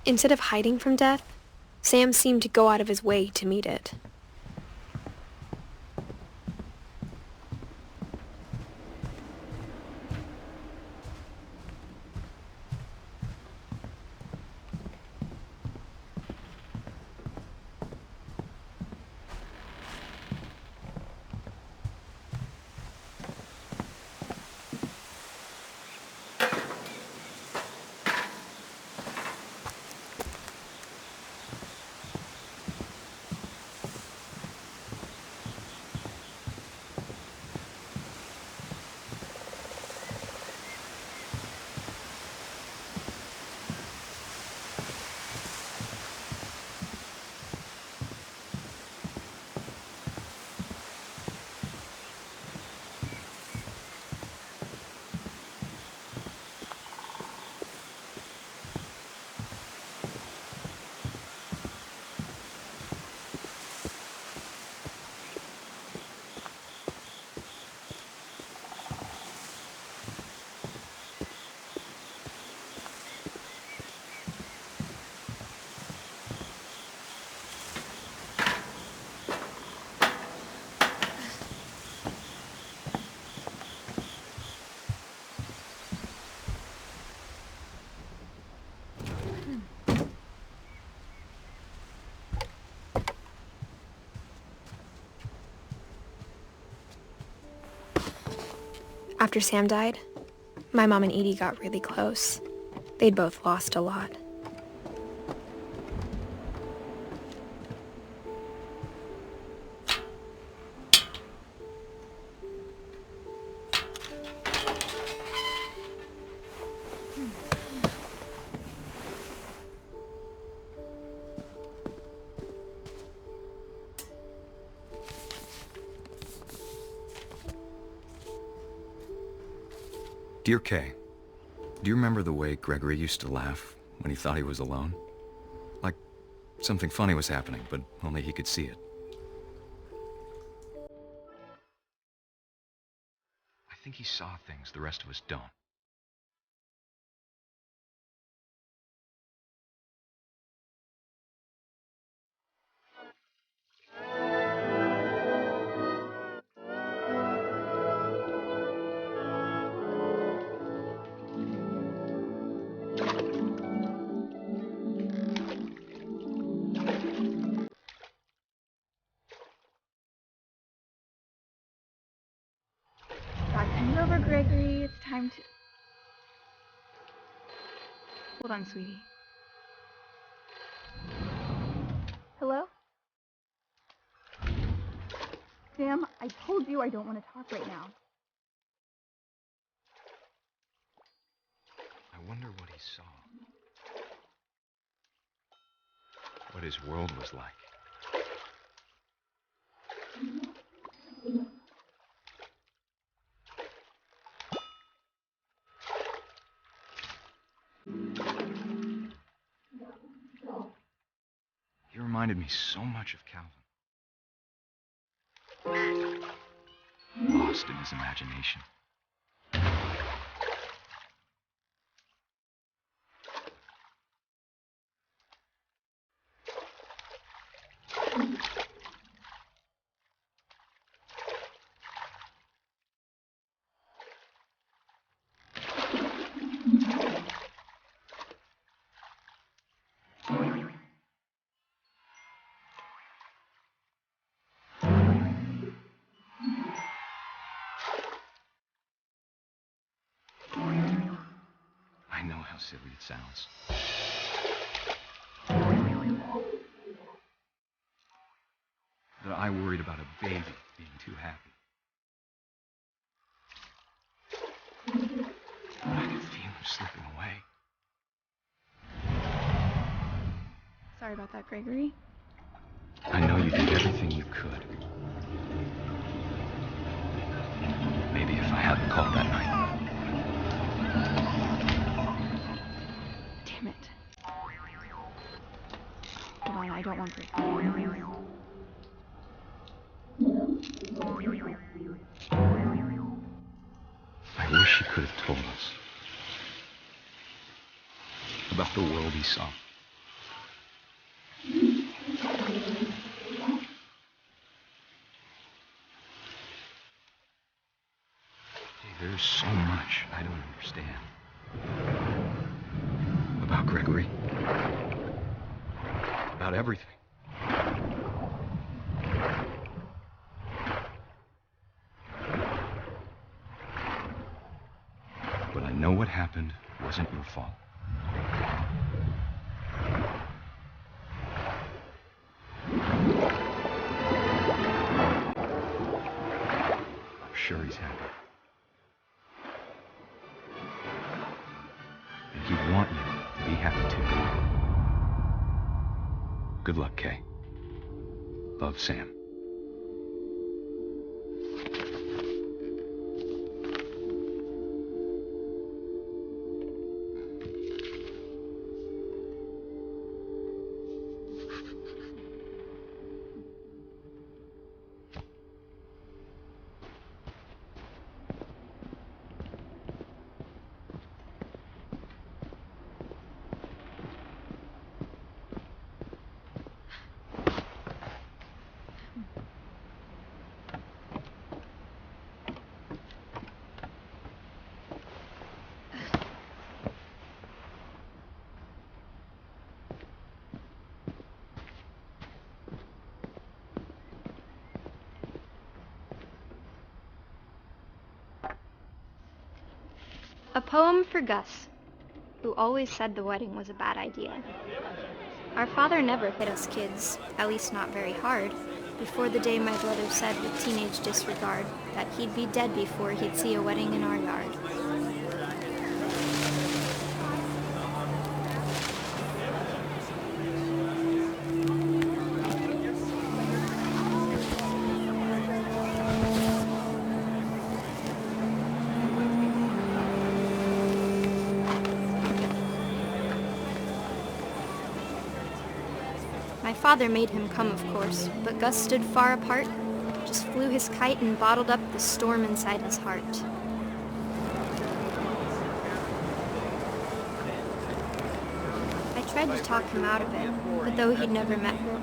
Instead of hiding from death, Sam seemed to go out of his way to meet it. After Sam died, my mom and Edie got really close. They'd both lost a lot. Dear Kay, do you remember the way Gregory used to laugh when he thought he was alone? Like something funny was happening, but only he could see it. I think he saw things the rest of us don't. Come over, Gregory. It's time to... Hold on, sweetie. Hello? Sam, I told you I don't want to talk right now. I wonder what he saw. What his world was like. He reminded me so much of Calvin. Lost in his imagination. I know how silly it sounds. That I worried about a baby being too happy. But I could feel him slipping away. Sorry about that, Gregory. I know you did everything you could. Maybe if I hadn't called that night. Damn it. Hold on, I don't want Gregory. I wish he could have told us about the world he saw. so much I don't understand. About Gregory. About everything. But I know what happened wasn't your fault. I'm sure he's happy. And he'd want you to be happy too. Good luck, Kay. Love, Sam. A poem for Gus, who always said the wedding was a bad idea. Our father never hit us kids, at least not very hard, before the day my brother said with teenage disregard that he'd be dead before he'd see a wedding in our yard. My father made him come, of course, but Gus stood far apart, just flew his kite and bottled up the storm inside his heart. I tried to talk him out of it, but though he'd never met her,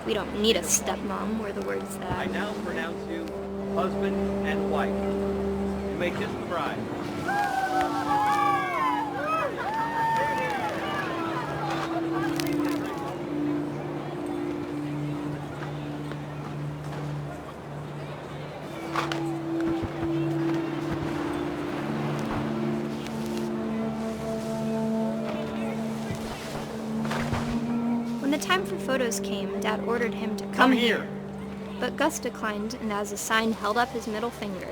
"We don't need a stepmom," were the words that I now pronounce you husband and wife. You may kiss the bride. When the time for photos came, Dad ordered him to come here. But Gus declined, and as a sign held up his middle finger.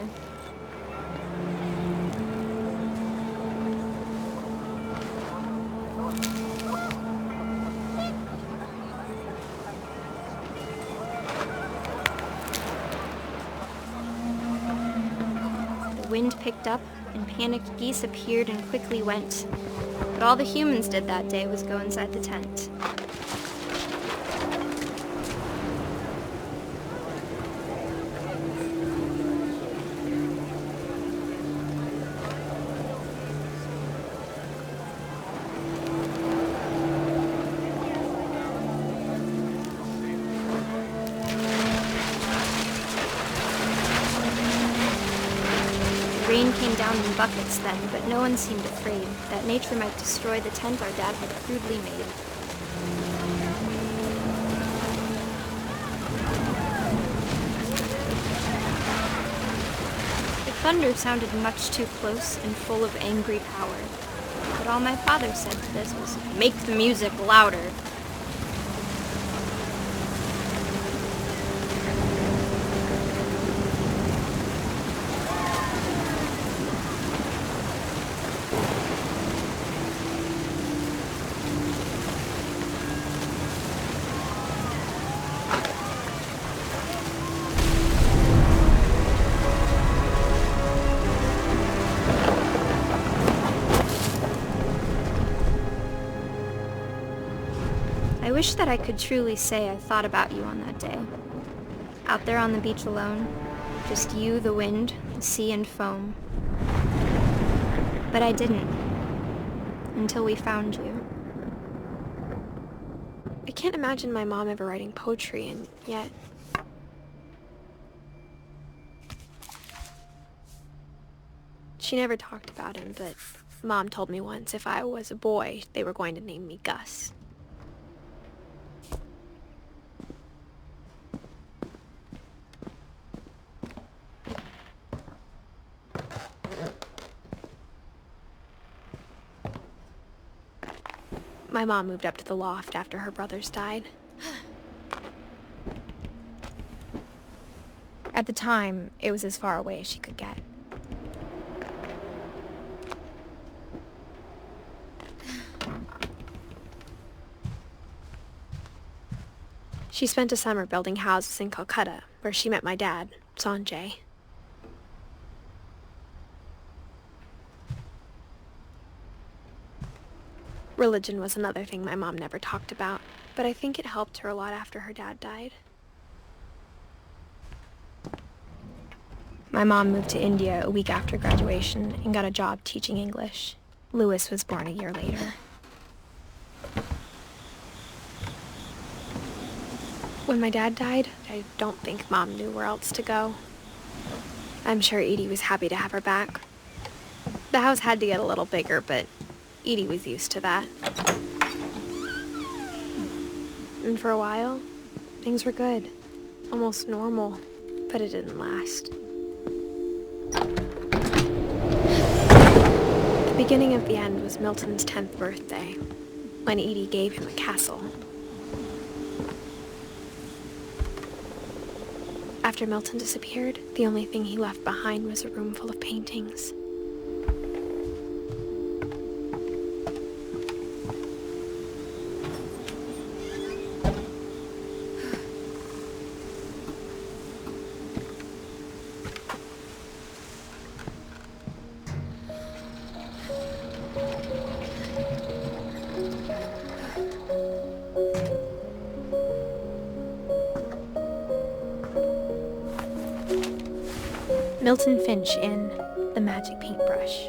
The wind picked up, and panicked geese appeared and quickly went. But all the humans did that day was go inside the tent. Rain came down in buckets then, but no one seemed afraid that nature might destroy the tent our dad had crudely made. The thunder sounded much too close and full of angry power, but all my father said to this was, "Make the music louder." I wish that I could truly say I thought about you on that day. Out there on the beach alone, just you, the wind, the sea, and foam. But I didn't, until we found you. I can't imagine my mom ever writing poetry, and yet... She never talked about him, but Mom told me once if I was a boy, they were going to name me Gus. My mom moved up to the loft after her brothers died. At the time, it was as far away as she could get. She spent a summer building houses in Calcutta, where she met my dad, Sanjay. Religion was another thing my mom never talked about, but I think it helped her a lot after her dad died. My mom moved to India a week after graduation and got a job teaching English. Louis was born a year later. When my dad died, I don't think Mom knew where else to go. I'm sure Edie was happy to have her back. The house had to get a little bigger, but Edie was used to that. And for a while, things were good. Almost normal, but it didn't last. The beginning of the end was Milton's 10th birthday, when Edie gave him a castle. After Milton disappeared, the only thing he left behind was a room full of paintings. Milton Finch in The Magic Paintbrush.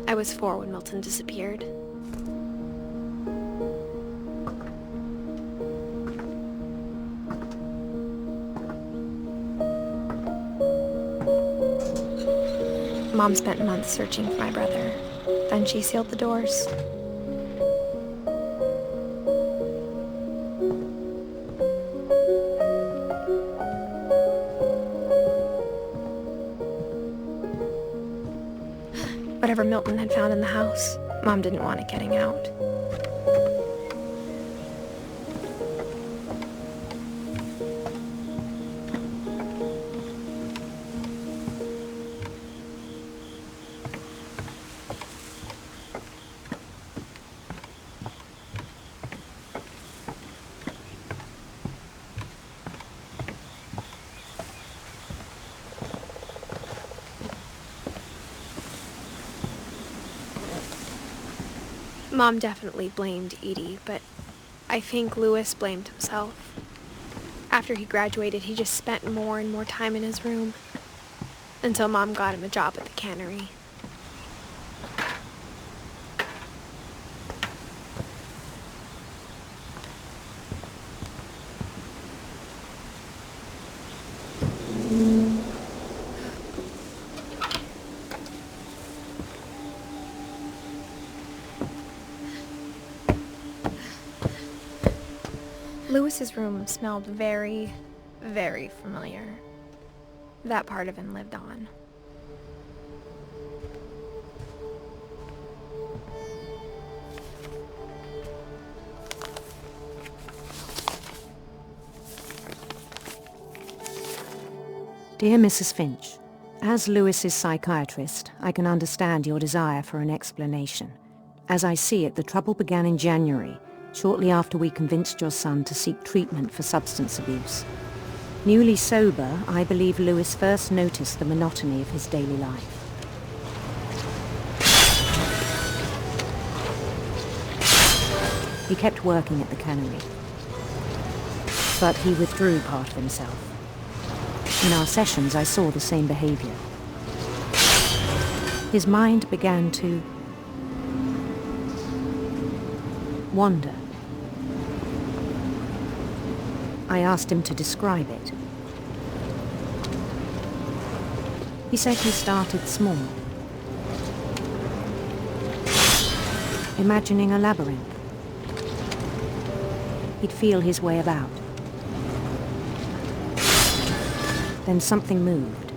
I was 4 when Milton disappeared. Mom spent months searching for my brother. Then she sealed the doors. Whatever Milton had found in the house, Mom didn't want it getting out. Mom definitely blamed Edie, but I think Louis blamed himself. After he graduated, he just spent more and more time in his room, until Mom got him a job at the cannery. Louis's room smelled very, very familiar. That part of him lived on. Dear Mrs. Finch, As Lewis's psychiatrist, I can understand your desire for an explanation. As I see it, the trouble began in January, shortly after we convinced your son to seek treatment for substance abuse. Newly sober, I believe Lewis first noticed the monotony of his daily life. He kept working at the cannery, but he withdrew part of himself. In our sessions, I saw the same behavior. His mind began to wander. I asked him to describe it. He said he started small, imagining a labyrinth. He'd feel his way about. Then something moved.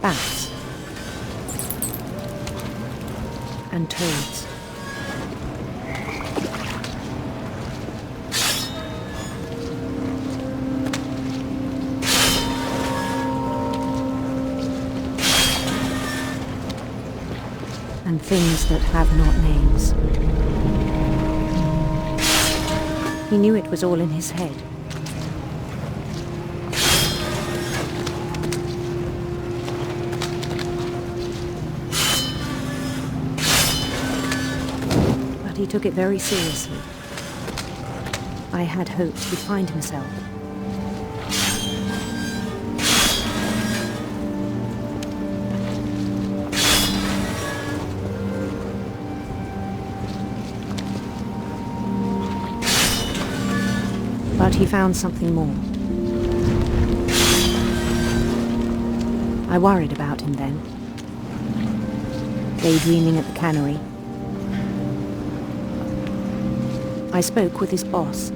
Bats. And toads. And things that have not names. He knew it was all in his head. But he took it very seriously. I had hoped he'd find himself. But he found something more. I worried about him then. Daydreaming at the cannery. I spoke with his boss.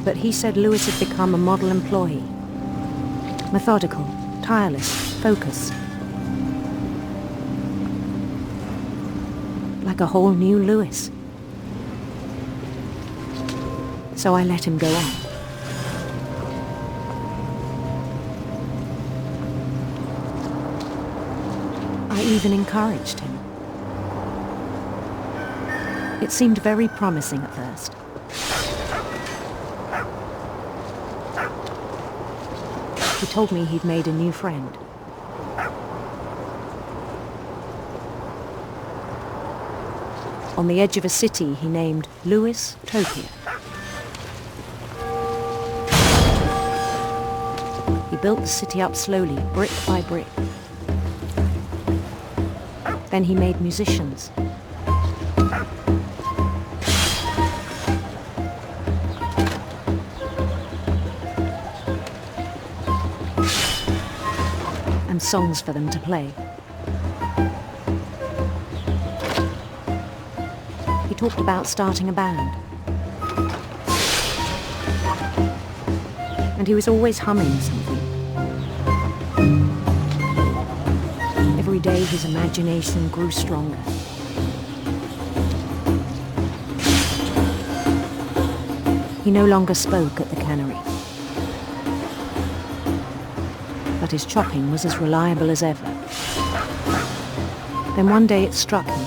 But he said Lewis had become a model employee. Methodical, tireless, focused. Like a whole new Lewis. So I let him go on. I even encouraged him. It seemed very promising at first. He told me he'd made a new friend. On the edge of a city he named Lewis Topia. He built the city up slowly, brick by brick. Then he made musicians. And songs for them to play. He talked about starting a band. And he was always humming something. Every day his imagination grew stronger. He no longer spoke at the cannery. But his chopping was as reliable as ever. Then one day it struck him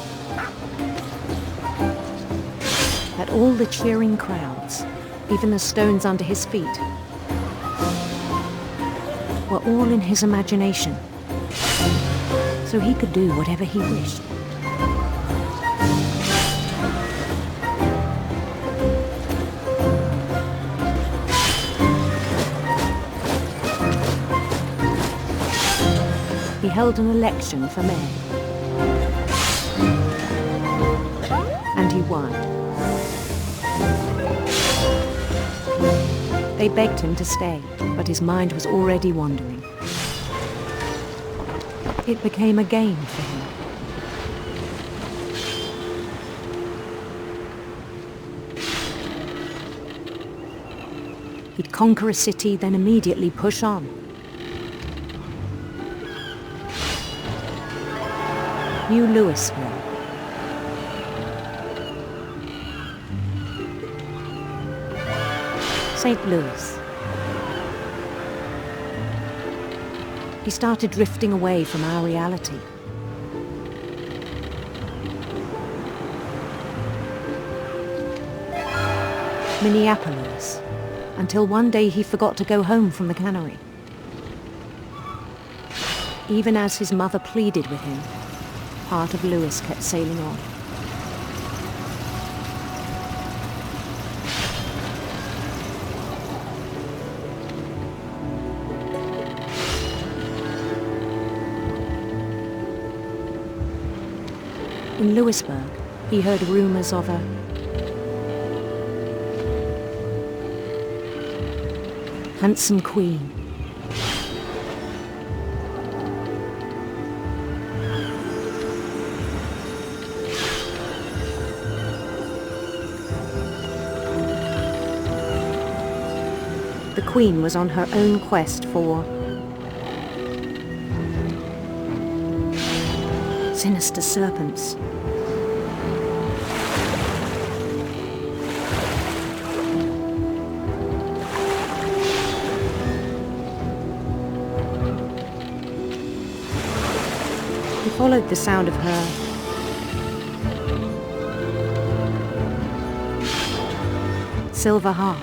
that all the cheering crowds, even the stones under his feet, were all in his imagination, so he could do whatever he wished. He held an election for mayor. And he won. They begged him to stay, but his mind was already wandering. It became a game for him. He'd conquer a city, then immediately push on. New Louisville. St. Louis. He started drifting away from our reality. Minneapolis, until one day he forgot to go home from the cannery. Even as his mother pleaded with him, part of Lewis kept sailing on. In Lewisburg, he heard rumors of a handsome queen. The queen was on her own quest for sinister serpents. He followed the sound of her silver harp.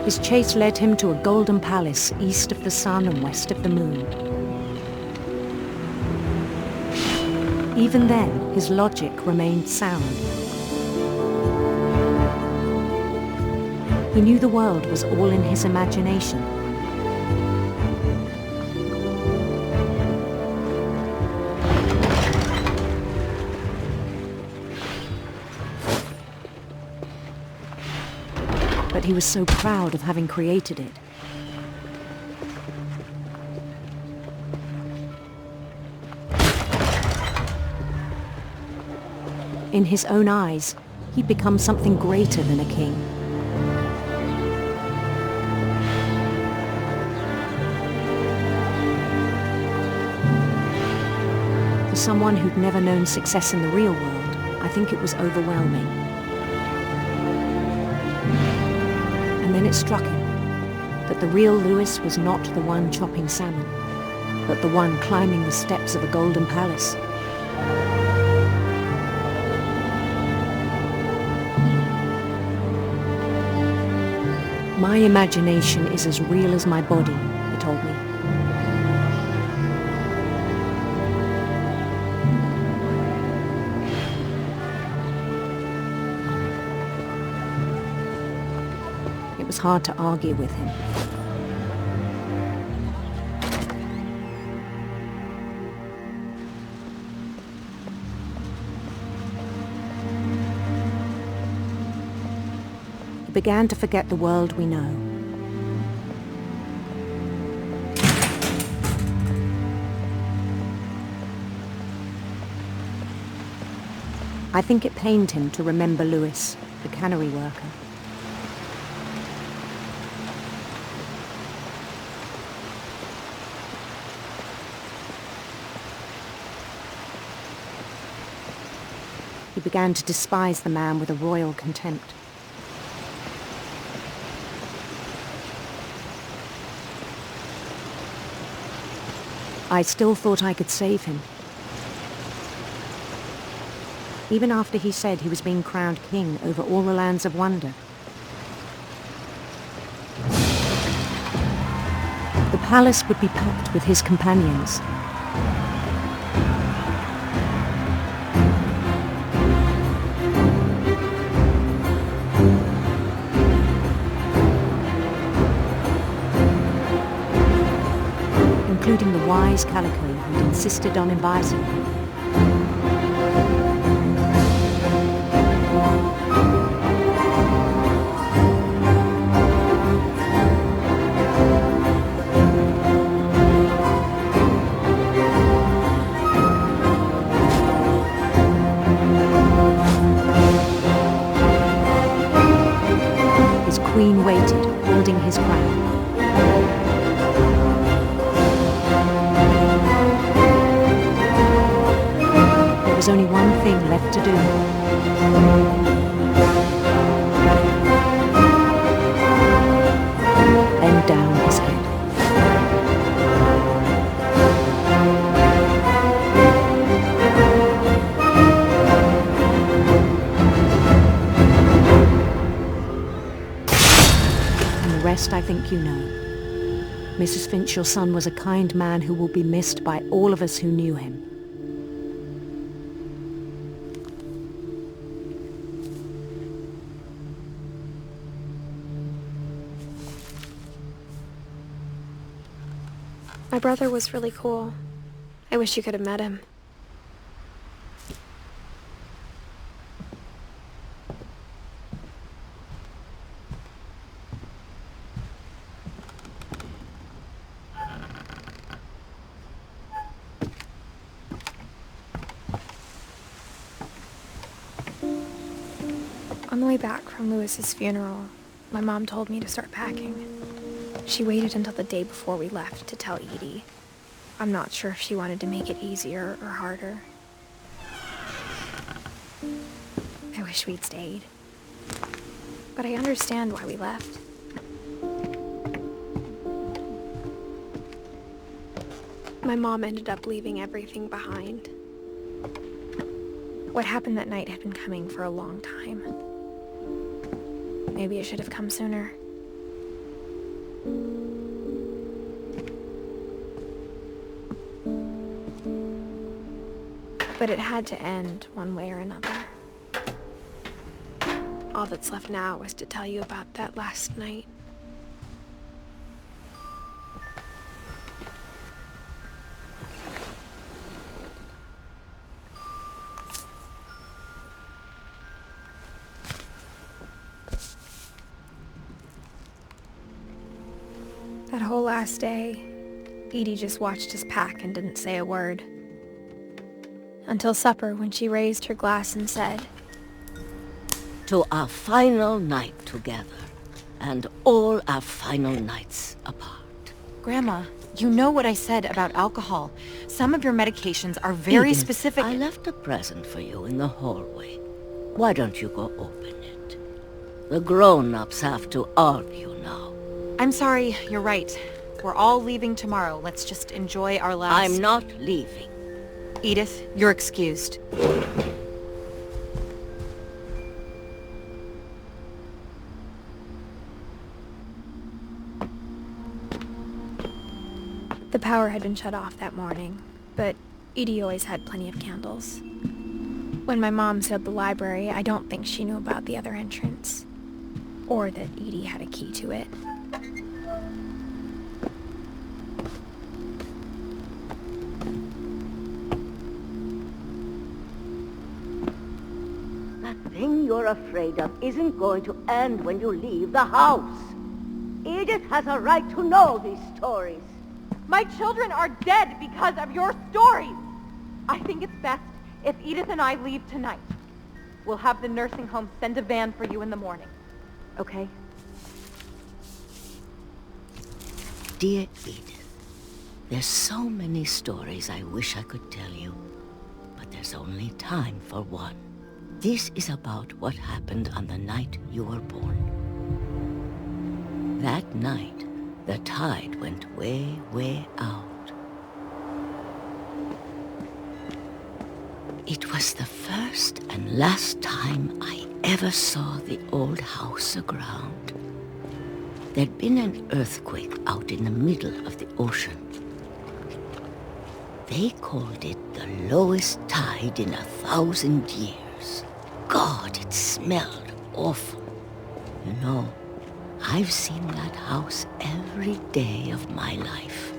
His chase led him to a golden palace east of the sun and west of the moon. Even then, his logic remained sound. He knew the world was all in his imagination. But he was so proud of having created it. In his own eyes, he'd become something greater than a king. For someone who'd never known success in the real world, I think it was overwhelming. And then it struck him that the real Lewis was not the one chopping salmon, but the one climbing the steps of a golden palace. My imagination is as real as my body, he told me. It was hard to argue with him. He began to forget the world we know. I think it pained him to remember Lewis, the cannery worker. He began to despise the man with a royal contempt. I still thought I could save him. Even after he said he was being crowned king over all the lands of wonder. The palace would be packed with his companions. Including the wise Calico who'd insisted on advising him. His queen waited, holding his crown. was only one thing left to do. Bend down his head. And the rest I think you know. Mrs. Finch, your son was a kind man who will be missed by all of us who knew him. My brother was really cool. I wish you could have met him. On the way back from Lewis's funeral, my mom told me to start packing. She waited until the day before we left to tell Edie. I'm not sure if she wanted to make it easier or harder. I wish we'd stayed. But I understand why we left. My mom ended up leaving everything behind. What happened that night had been coming for a long time. Maybe it should have come sooner. But it had to end one way or another. All that's left now is to tell you about that last night. That whole last day, Edie just watched us pack and didn't say a word. Until supper, when she raised her glass and said, "To our final night together, and all our final nights apart." Grandma, you know what I said about alcohol. Some of your medications are very Edith, specific. I left a present for you in the hallway. Why don't you go open it? The grown-ups have to argue now. I'm sorry, you're right. We're all leaving tomorrow. Let's just enjoy our last... I'm not leaving. Edith, you're excused. the power had been shut off that morning, but Edie always had plenty of candles. When my mom set up the library, I don't think she knew about the other entrance, or that Edie had a key to it. That thing you're afraid of isn't going to end when you leave the house. Edith has a right to know these stories. My children are dead because of your stories. I think it's best if Edith and I leave tonight. We'll have the nursing home send a van for you in the morning. Okay? Dear Edith, there's so many stories I wish I could tell you, but there's only time for one. This is about what happened on the night you were born. That night, the tide went way, way out. It was the first and last time I ever saw the old house aground. There'd been an earthquake out in the middle of the ocean. They called it the lowest tide in 1,000 years. God, it smelled awful. You know, I've seen that house every day of my life.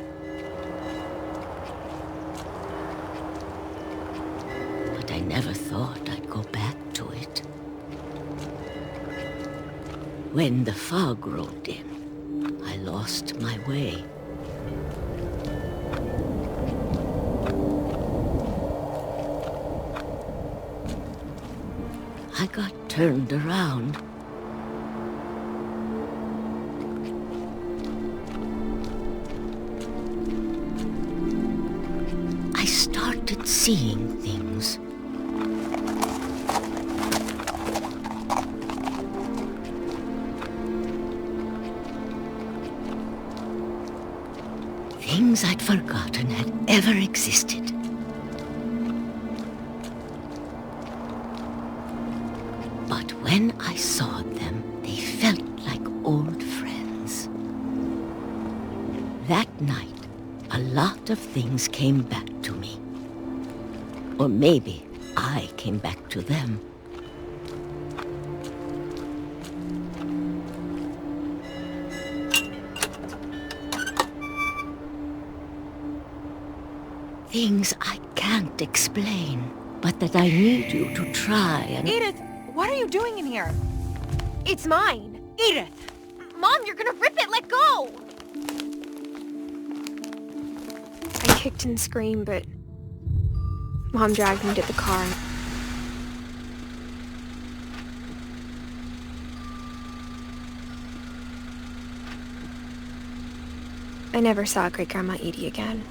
But I never thought I'd go back to it. When the fog rolled in, I lost my way. I got turned around. I started seeing things. things I'd forgotten had ever existed. But when I saw them, they felt like old friends. That night, a lot of things came back to me. Or maybe I came back to them. Things I can't explain, but that I need you to try and... Edith, what are you doing in here? It's mine. Edith! Mom, you're gonna rip it! Let go! I kicked and screamed, but Mom dragged me to the car. I never saw Great-Grandma Edie again.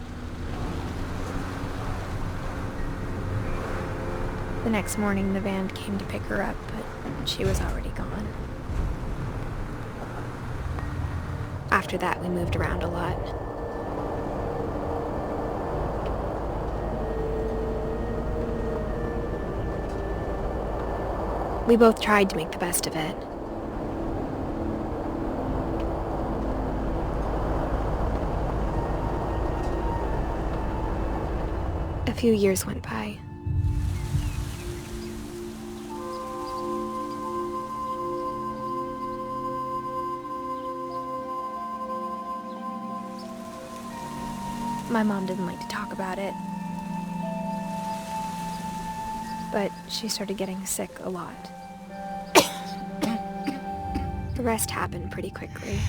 The next morning, the van came to pick her up, but she was already gone. After that, we moved around a lot. We both tried to make the best of it. A few years went by. My mom didn't like to talk about it. But she started getting sick a lot. The rest happened pretty quickly.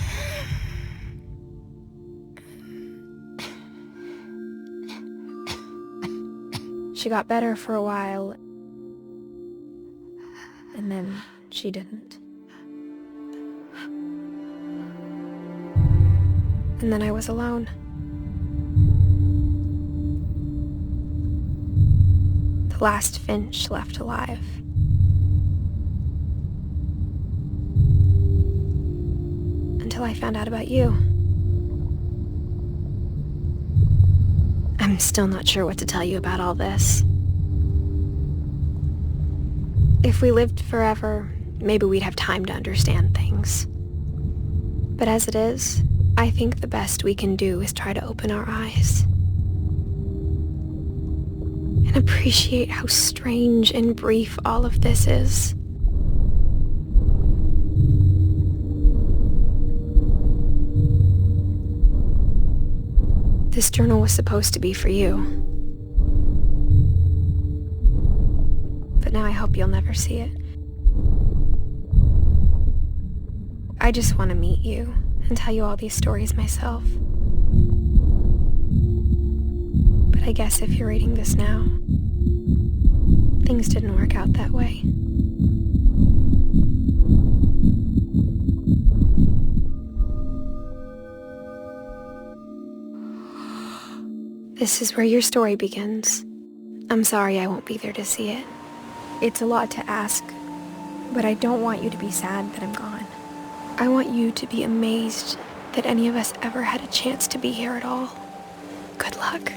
She got better for a while, and then she didn't. And then I was alone. The last Finch left alive. Until I found out about you. I'm still not sure what to tell you about all this. If we lived forever, maybe we'd have time to understand things. But as it is, I think the best we can do is try to open our eyes. And appreciate how strange and brief all of this is. This journal was supposed to be for you. But now I hope you'll never see it. I just want to meet you and tell you all these stories myself. But I guess if you're reading this now, things didn't work out that way. This is where your story begins. I'm sorry I won't be there to see it. It's a lot to ask, but I don't want you to be sad that I'm gone. I want you to be amazed that any of us ever had a chance to be here at all. Good luck.